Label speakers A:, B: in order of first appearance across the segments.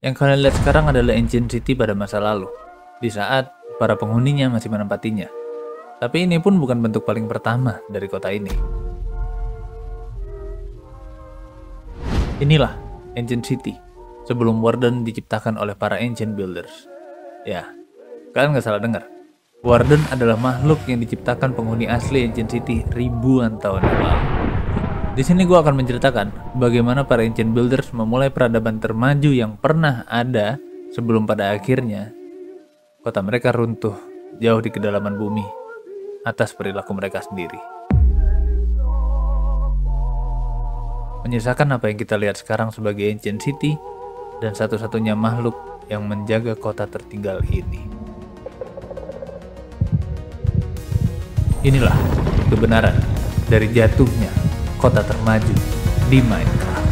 A: Yang kalian lihat sekarang adalah Ancient City pada masa lalu, di saat para penghuninya masih menempatinya. Tapi ini pun bukan bentuk paling pertama dari kota ini. Inilah Ancient City, sebelum Warden diciptakan oleh para Ancient Builders. Ya, kalian nggak salah dengar. Warden adalah makhluk yang diciptakan penghuni asli Ancient City ribuan tahun yang lalu. Di sini gue akan menceritakan bagaimana para Ancient Builders memulai peradaban termaju yang pernah ada sebelum pada akhirnya kota mereka runtuh jauh di kedalaman bumi atas perilaku mereka sendiri. Menyisakan apa yang kita lihat sekarang sebagai Ancient City dan satu-satunya makhluk yang menjaga kota tertinggal ini. Inilah kebenaran dari jatuhnya kota termaju di Minecraft.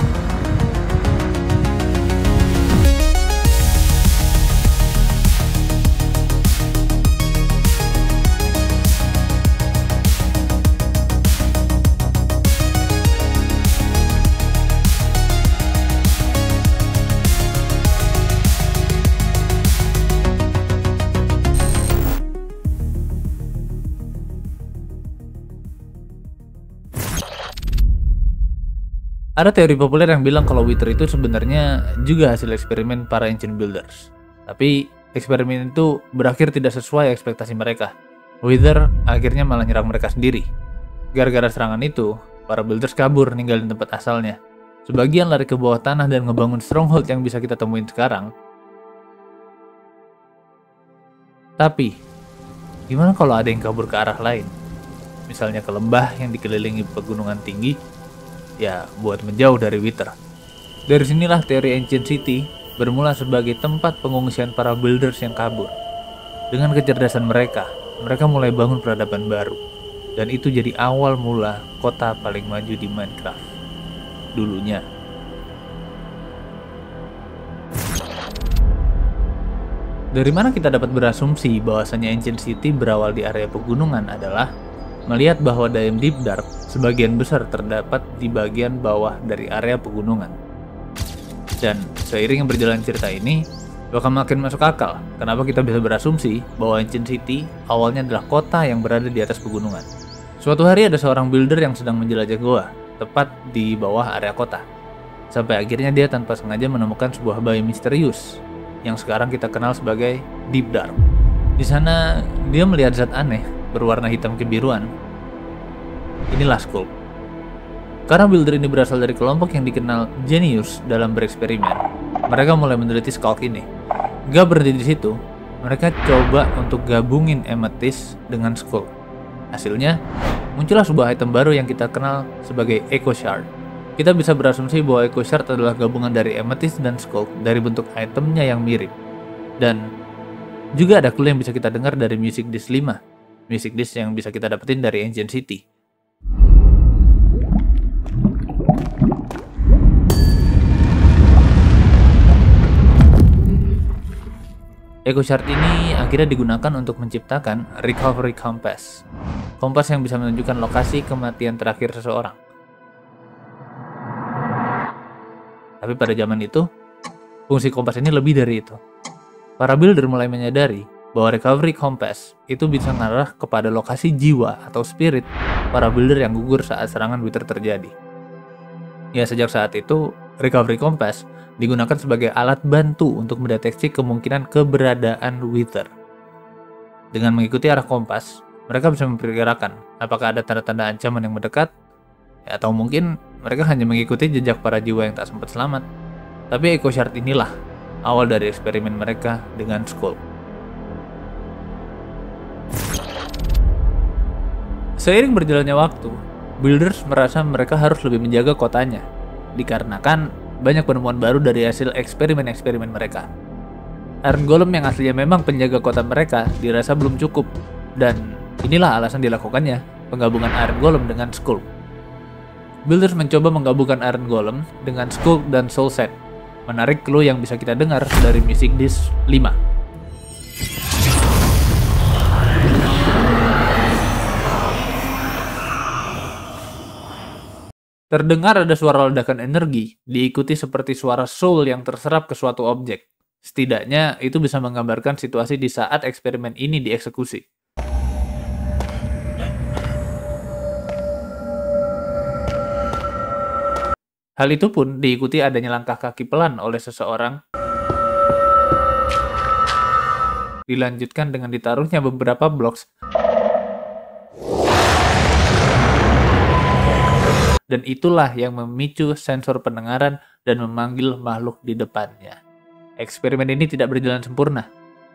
A: Ada teori populer yang bilang kalau Wither itu sebenarnya juga hasil eksperimen para Ancient Builders. Tapi eksperimen itu berakhir tidak sesuai ekspektasi mereka. Wither akhirnya malah nyerang mereka sendiri. Gara-gara serangan itu, para Builders kabur ninggalin tempat asalnya. Sebagian lari ke bawah tanah dan ngebangun stronghold yang bisa kita temuin sekarang. Tapi, gimana kalau ada yang kabur ke arah lain? Misalnya ke lembah yang dikelilingi pegunungan tinggi, ya buat menjauh dari Wither. Dari sinilah teori Ancient City bermula sebagai tempat pengungsian para builders yang kabur. Dengan kecerdasan mereka mulai bangun peradaban baru. Dan itu jadi awal mula kota paling maju di Minecraft dulunya. Dari mana kita dapat berasumsi bahwasanya Ancient City berawal di area pegunungan adalah melihat bahwa Daem Deep Dark sebagian besar terdapat di bagian bawah dari area pegunungan. Dan seiring yang berjalan cerita ini, bakal makin masuk akal kenapa kita bisa berasumsi bahwa Ancient City awalnya adalah kota yang berada di atas pegunungan. Suatu hari ada seorang builder yang sedang menjelajah goa, tepat di bawah area kota. Sampai akhirnya dia tanpa sengaja menemukan sebuah bayi misterius yang sekarang kita kenal sebagai Deep Dark. Di sana dia melihat zat aneh berwarna hitam kebiruan. Inilah Sculk. Karena builder ini berasal dari kelompok yang dikenal jenius dalam bereksperimen, mereka mulai meneliti Sculk ini. Gak berhenti di situ, mereka coba untuk gabungin Amethyst dengan Sculk. Hasilnya, muncullah sebuah item baru yang kita kenal sebagai Echo Shard. Kita bisa berasumsi bahwa Echo Shard adalah gabungan dari Amethyst dan Sculk dari bentuk itemnya yang mirip. Dan juga ada clue yang bisa kita dengar dari Music Disc 5. Music Disc yang bisa kita dapetin dari Ancient City. Echo Shard ini akhirnya digunakan untuk menciptakan Recovery Compass. Kompas yang bisa menunjukkan lokasi kematian terakhir seseorang. Tapi pada zaman itu, fungsi kompas ini lebih dari itu. Para builder mulai menyadari bahwa Recovery Compass itu bisa mengarah kepada lokasi jiwa atau spirit para builder yang gugur saat serangan Wither terjadi. Ya, sejak saat itu, Recovery Compass digunakan sebagai alat bantu untuk mendeteksi kemungkinan keberadaan Wither. Dengan mengikuti arah kompas, mereka bisa memperkirakan apakah ada tanda-tanda ancaman yang mendekat, ya, atau mungkin mereka hanya mengikuti jejak para jiwa yang tak sempat selamat. Tapi Echo Shard inilah awal dari eksperimen mereka dengan Sculk. Seiring berjalannya waktu, builders merasa mereka harus lebih menjaga kotanya, dikarenakan banyak penemuan baru dari hasil eksperimen-eksperimen mereka. Iron Golem yang aslinya memang penjaga kota mereka dirasa belum cukup, dan inilah alasan dilakukannya penggabungan Iron Golem dengan Sculk. Builders mencoba menggabungkan Iron Golem dengan Sculk dan Soul Set, menarik clue yang bisa kita dengar dari Music Disc 5. Terdengar ada suara ledakan energi, diikuti seperti suara soul yang terserap ke suatu objek. Setidaknya, itu bisa menggambarkan situasi di saat eksperimen ini dieksekusi. Hal itu pun diikuti adanya langkah kaki pelan oleh seseorang, dilanjutkan dengan ditaruhnya beberapa blok, dan itulah yang memicu sensor pendengaran dan memanggil makhluk di depannya. Eksperimen ini tidak berjalan sempurna,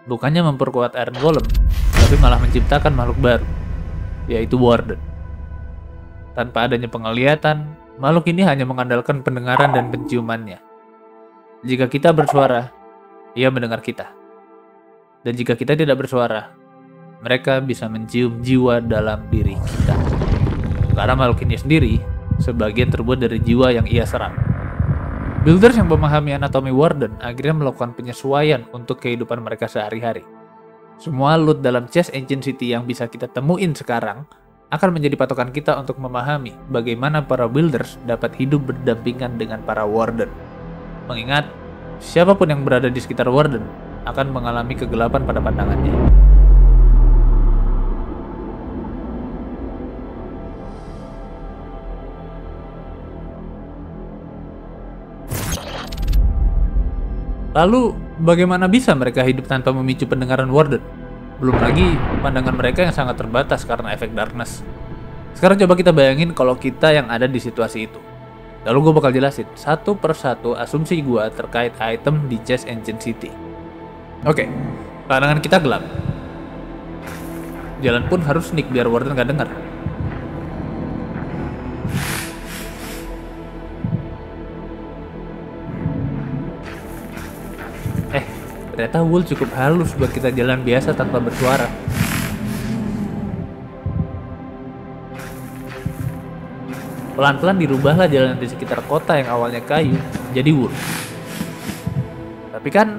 A: bukannya memperkuat Iron Golem, tapi malah menciptakan makhluk baru, yaitu Warden. Tanpa adanya penglihatan, makhluk ini hanya mengandalkan pendengaran dan penciumannya. Jika kita bersuara, ia mendengar kita. Dan jika kita tidak bersuara, mereka bisa mencium jiwa dalam diri kita. Karena makhluk ini sendiri, sebagian terbuat dari jiwa yang ia serang. Builders yang memahami anatomi Warden akhirnya melakukan penyesuaian untuk kehidupan mereka sehari-hari. Semua loot dalam chest Ancient City yang bisa kita temuin sekarang akan menjadi patokan kita untuk memahami bagaimana para builders dapat hidup berdampingan dengan para warden. Mengingat, siapapun yang berada di sekitar warden akan mengalami kegelapan pada pandangannya. Lalu, bagaimana bisa mereka hidup tanpa memicu pendengaran warden? Belum lagi pandangan mereka yang sangat terbatas karena efek darkness. Sekarang coba kita bayangin kalau kita yang ada di situasi itu. Lalu gue bakal jelasin satu persatu asumsi gue terkait item di chest Ancient City. Oke, pandangan kita gelap. Jalan pun harus sneak biar warden gak dengar. Ternyata wool cukup halus buat kita jalan biasa tanpa bersuara. Pelan-pelan dirubahlah jalan di sekitar kota yang awalnya kayu jadi wool. Tapi kan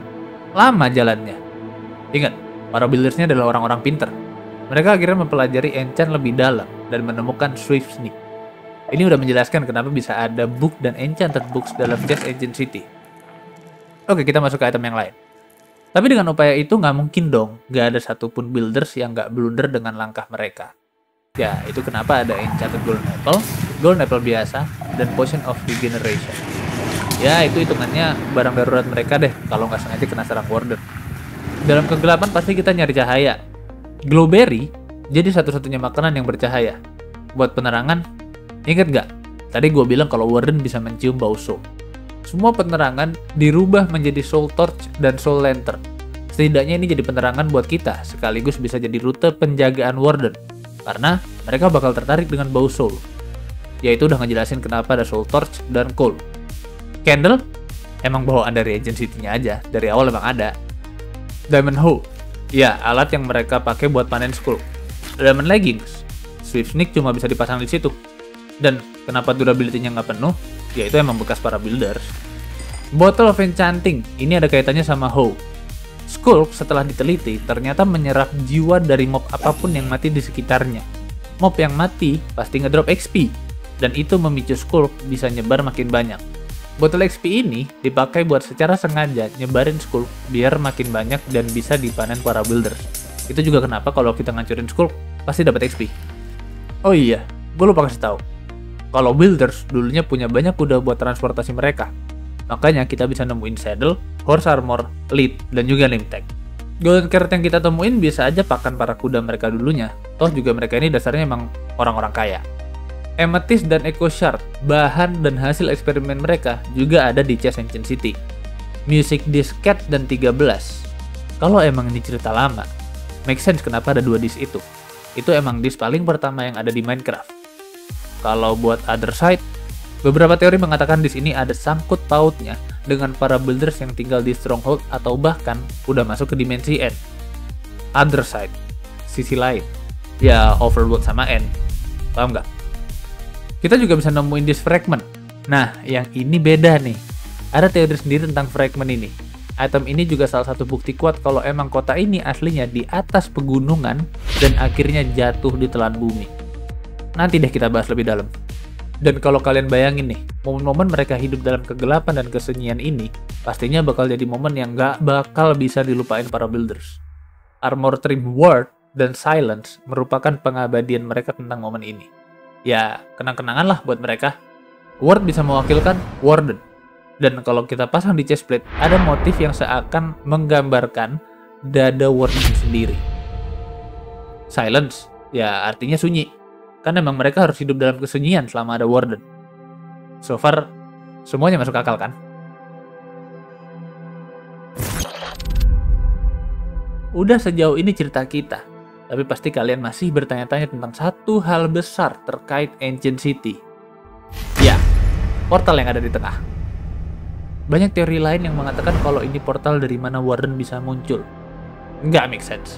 A: lama jalannya. Ingat, para buildersnya adalah orang-orang pinter. Mereka akhirnya mempelajari enchant lebih dalam dan menemukan Swift Sneak. Ini udah menjelaskan kenapa bisa ada book dan enchanted books dalam chest Ancient City. Oke, kita masuk ke item yang lain. Tapi dengan upaya itu nggak mungkin dong, nggak ada satupun builders yang nggak blunder dengan langkah mereka. Ya, itu kenapa ada Enchanted Golden Apple biasa, dan Potion of Regeneration. Ya, itu hitungannya barang darurat mereka deh, kalau nggak sengaja kena serang Warden. Dalam kegelapan pasti kita nyari cahaya. Glowberry jadi satu-satunya makanan yang bercahaya. Buat penerangan, inget nggak? Tadi gue bilang kalau Warden bisa mencium bau soul. Semua penerangan dirubah menjadi Soul Torch dan Soul Lantern. Setidaknya ini jadi penerangan buat kita, sekaligus bisa jadi rute penjagaan Warden. Karena mereka bakal tertarik dengan bau Soul. Yaitu udah ngejelasin kenapa ada Soul Torch dan Coal. Candle, emang bawaan dari Ancient City-nya aja, dari awal emang ada. Diamond Hoe, ya alat yang mereka pakai buat panen skull. Diamond Leggings, Swift Sneak cuma bisa dipasang di situ. Dan kenapa durability-nya nggak penuh? Ya itu emang bekas para builders. Bottle of Enchanting, ini ada kaitannya sama Hoe. Skulk setelah diteliti ternyata menyerap jiwa dari mob apapun yang mati di sekitarnya. Mob yang mati pasti ngedrop XP, dan itu memicu Skulk bisa nyebar makin banyak. Bottle XP ini dipakai buat secara sengaja nyebarin Skulk biar makin banyak dan bisa dipanen para builders. Itu juga kenapa kalau kita ngancurin Skulk pasti dapat XP. Oh iya, gue lupa kasih tahu. Kalau builders dulunya punya banyak kuda buat transportasi mereka. Makanya kita bisa nemuin saddle, horse armor, lead, dan juga name tag. Golden carrot yang kita temuin bisa aja pakan para kuda mereka dulunya. Toh juga mereka ini dasarnya emang orang-orang kaya. Amethyst dan Echo Shard, bahan dan hasil eksperimen mereka juga ada di chest Ancient City. Music Disc Cat dan 13. Kalau emang ini cerita lama, make sense kenapa ada 2 disc itu. Itu emang disc paling pertama yang ada di Minecraft. Kalau buat Other Side, beberapa teori mengatakan di sini ada sangkut pautnya dengan para builders yang tinggal di Stronghold atau bahkan udah masuk ke dimensi N. Other Side, sisi lain. Ya, Overworld sama N. Paham nggak? Kita juga bisa nemuin disc fragment. Nah, yang ini beda nih. Ada teori sendiri tentang fragment ini. Item ini juga salah satu bukti kuat kalau emang kota ini aslinya di atas pegunungan dan akhirnya jatuh di telan bumi. Nanti deh kita bahas lebih dalam. Dan kalau kalian bayangin nih, momen-momen mereka hidup dalam kegelapan dan kesunyian ini, pastinya bakal jadi momen yang gak bakal bisa dilupain para builders. Armor Trim Ward dan Silence merupakan pengabadian mereka tentang momen ini. Ya, kenang-kenangan lah buat mereka. Ward bisa mewakilkan Warden. Dan kalau kita pasang di chestplate, ada motif yang seakan menggambarkan dada Warden sendiri. Silence, ya artinya sunyi. Kan emang mereka harus hidup dalam kesunyian selama ada Warden. So far, semuanya masuk akal kan? Udah sejauh ini cerita kita, tapi pasti kalian masih bertanya-tanya tentang satu hal besar terkait Ancient City. Ya, portal yang ada di tengah. Banyak teori lain yang mengatakan kalau ini portal dari mana Warden bisa muncul. Nggak make sense.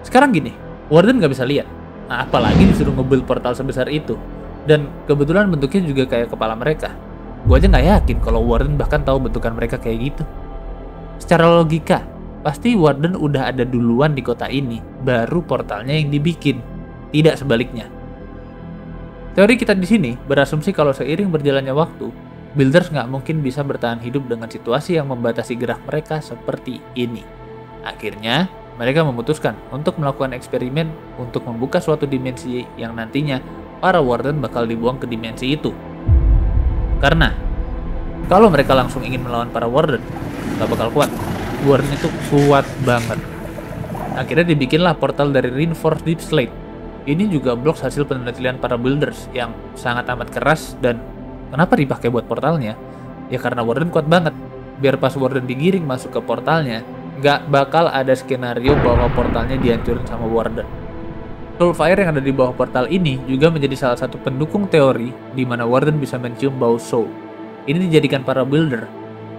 A: Sekarang gini, Warden nggak bisa lihat. Nah, apalagi disuruh nge-build portal sebesar itu. Dan kebetulan bentuknya juga kayak kepala mereka. Gue aja nggak yakin kalau Warden bahkan tahu bentukan mereka kayak gitu. Secara logika, pasti Warden udah ada duluan di kota ini, baru portalnya yang dibikin. Tidak sebaliknya. Teori kita di sini berasumsi kalau seiring berjalannya waktu, builders nggak mungkin bisa bertahan hidup dengan situasi yang membatasi gerak mereka seperti ini. Akhirnya, mereka memutuskan untuk melakukan eksperimen untuk membuka suatu dimensi yang nantinya para Warden bakal dibuang ke dimensi itu. Karena, kalau mereka langsung ingin melawan para Warden, nggak bakal kuat. Warden itu kuat banget. Akhirnya dibikinlah portal dari Reinforced Deep Slate. Ini juga blok hasil penelitian para builders yang sangat amat keras dan kenapa dipakai buat portalnya? Ya karena Warden kuat banget. Biar pas Warden digiring masuk ke portalnya, nggak bakal ada skenario bahwa portalnya dihancurin sama Warden. Soulfire yang ada di bawah portal ini juga menjadi salah satu pendukung teori di mana Warden bisa mencium bau soul. Ini dijadikan para builder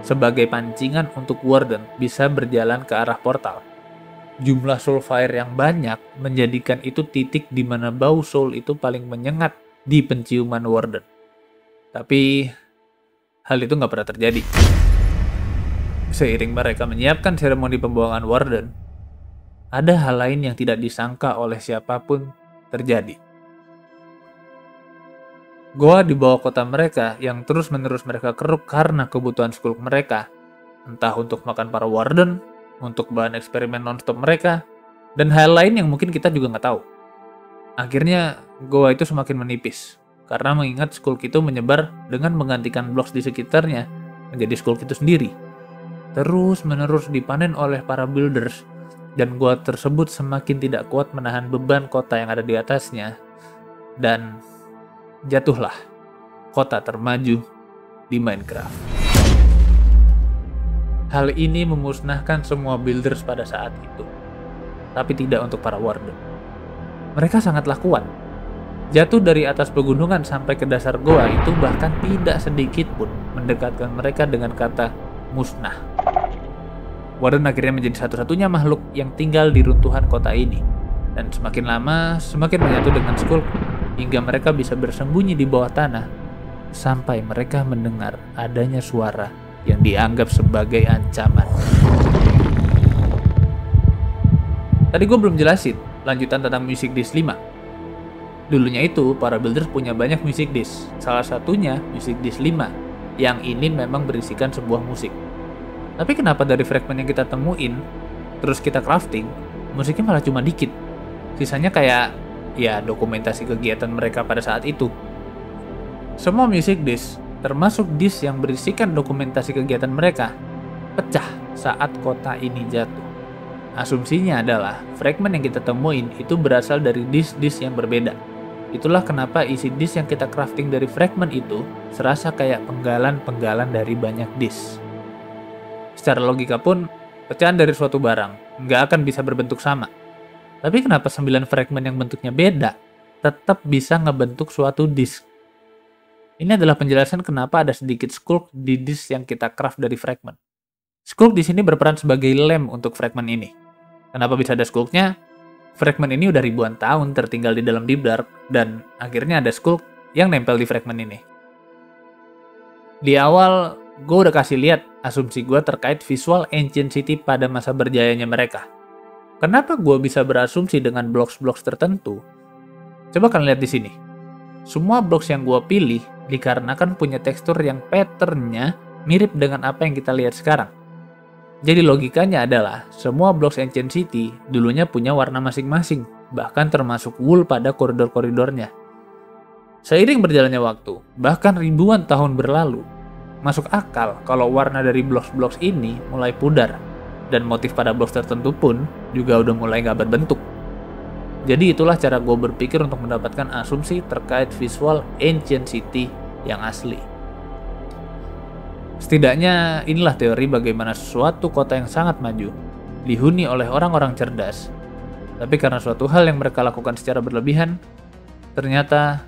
A: sebagai pancingan untuk Warden bisa berjalan ke arah portal. Jumlah Soulfire yang banyak menjadikan itu titik di mana bau soul itu paling menyengat di penciuman Warden. Tapi hal itu nggak pernah terjadi. Seiring mereka menyiapkan seremoni pembuangan Warden, ada hal lain yang tidak disangka oleh siapapun terjadi. Goa di bawah kota mereka yang terus-menerus mereka keruk karena kebutuhan skulk mereka, entah untuk makan para Warden, untuk bahan eksperimen non-stop mereka, dan hal lain yang mungkin kita juga nggak tahu. Akhirnya, goa itu semakin menipis, karena mengingat skulk itu menyebar dengan menggantikan blok di sekitarnya menjadi skulk itu sendiri. Terus-menerus dipanen oleh para builders, dan goa tersebut semakin tidak kuat menahan beban kota yang ada di atasnya, dan jatuhlah kota termaju di Minecraft. Hal ini memusnahkan semua builders pada saat itu, tapi tidak untuk para Warden. Mereka sangatlah kuat. Jatuh dari atas pegunungan sampai ke dasar goa itu bahkan tidak sedikit pun mendekatkan mereka dengan kata musnah. Warden akhirnya menjadi satu-satunya makhluk yang tinggal di runtuhan kota ini. Dan semakin lama, semakin menyatu dengan Skulk, hingga mereka bisa bersembunyi di bawah tanah, sampai mereka mendengar adanya suara yang dianggap sebagai ancaman. Tadi gue belum jelasin lanjutan tentang Music Disc 5. Dulunya itu, para builders punya banyak Music Disc, salah satunya Music Disc 5, yang ini memang berisikan sebuah musik. Tapi kenapa dari fragmen yang kita temuin, terus kita crafting, musiknya malah cuma dikit. Sisanya kayak, ya dokumentasi kegiatan mereka pada saat itu. Semua music disc, termasuk disc yang berisikan dokumentasi kegiatan mereka, pecah saat kota ini jatuh. Asumsinya adalah, fragmen yang kita temuin itu berasal dari disc-disc yang berbeda. Itulah kenapa isi disc yang kita crafting dari fragmen itu, serasa kayak penggalan-penggalan dari banyak disc. Secara logika pun, pecahan dari suatu barang nggak akan bisa berbentuk sama. Tapi kenapa 9 fragmen yang bentuknya beda tetap bisa ngebentuk suatu disk? Ini adalah penjelasan kenapa ada sedikit skulk di disk yang kita craft dari fragmen. Skulk di sini berperan sebagai lem untuk fragmen ini. Kenapa bisa ada skulknya? Fragmen ini udah ribuan tahun tertinggal di dalam Deep Dark, dan akhirnya ada skulk yang nempel di fragmen ini. Di awal, gue udah kasih lihat asumsi gue terkait visual Ancient City pada masa berjayanya mereka. Kenapa gue bisa berasumsi dengan blocks-blocks tertentu? Coba kalian lihat di sini. Semua blocks yang gue pilih dikarenakan punya tekstur yang patternnya mirip dengan apa yang kita lihat sekarang. Jadi logikanya adalah semua blocks Ancient City dulunya punya warna masing-masing, bahkan termasuk wool pada koridor-koridornya. Seiring berjalannya waktu, bahkan ribuan tahun berlalu, masuk akal kalau warna dari blocks-blocks ini mulai pudar, dan motif pada blocks tertentu pun juga udah mulai nggak berbentuk. Jadi itulah cara gue berpikir untuk mendapatkan asumsi terkait visual Ancient City yang asli. Setidaknya inilah teori bagaimana suatu kota yang sangat maju, dihuni oleh orang-orang cerdas, tapi karena suatu hal yang mereka lakukan secara berlebihan, ternyata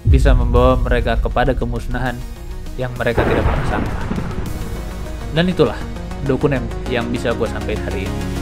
A: bisa membawa mereka kepada kemusnahan yang mereka tidak pernah sangka. Dan itulah dokumen yang bisa gue sampaikan hari ini.